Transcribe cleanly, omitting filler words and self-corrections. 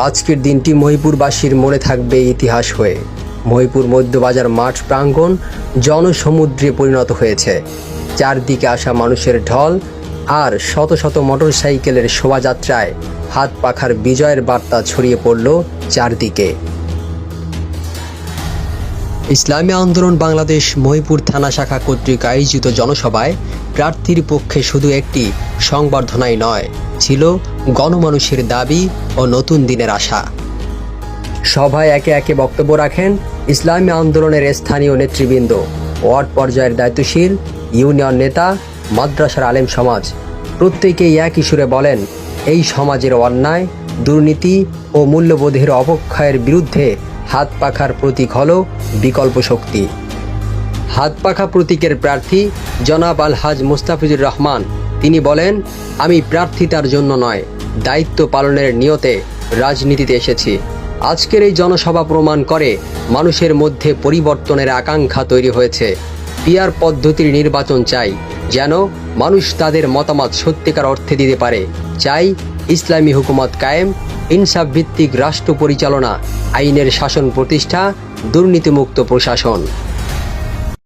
আজকের দিনটি মহিপুরবাসীর মনে থাকবে ইতিহাস হয়ে। মহিপুর মধ্যবাজার মাঠ প্রাঙ্গণ জনসমুদ্রে পরিণত হয়েছে। চারদিকে আসা মানুষের ঢল আর শত শত মোটরসাইকেলের শোভাযাত্রায় হাত পাখার বিজয়ের বার্তা ছড়িয়ে পড়ল চারদিকে। ইসলামী আন্দোলন বাংলাদেশ মহিপুর থানা শাখা কর্তৃক আয়োজিত জনসভায় প্রার্থীর পক্ষে শুধু একটি সংবর্ধনাই নয়, ছিল গণমানুষের দাবি ও নতুন দিনের আশা। সভায় একে একে বক্তব্য রাখেন ইসলামী আন্দোলনের স্থানীয় নেতৃবৃন্দ, ওয়ার্ড পর্যায়ের দায়িত্বশীল, ইউনিয়ন নেতা, মাদ্রাসার আলেম সমাজ। প্রত্যেকেই একই সুরে বলেন, এই সমাজের অন্যায়, দুর্নীতি ও মূল্যবোধের অবক্ষয়ের বিরুদ্ধে হাত পাখার প্রতীক হল বিকল্প শক্তি। হাত পাখা প্রতীকের প্রার্থী জনাব আলহাজ মুস্তাফিজুর রহমান, তিনি বলেন, আমি প্রার্থিতার জন্য নয়, দায়িত্ব পালনের নিয়তে রাজনীতিতে এসেছি। আজকের এই জনসভা প্রমাণ করে মানুষের মধ্যে পরিবর্তনের আকাঙ্ক্ষা তৈরি হয়েছে। পিআর পদ্ধতির নির্বাচন চাই, যেন মানুষ তাদের মতামত সত্যিকার অর্থে দিতে পারে। চাই ইসলামী হুকুমত কায়েম, ইনসাফ ভিত্তিক রাষ্ট্র পরিচালনা, আইনের শাসন প্রতিষ্ঠা, দুর্নীতিমুক্ত প্রশাসন।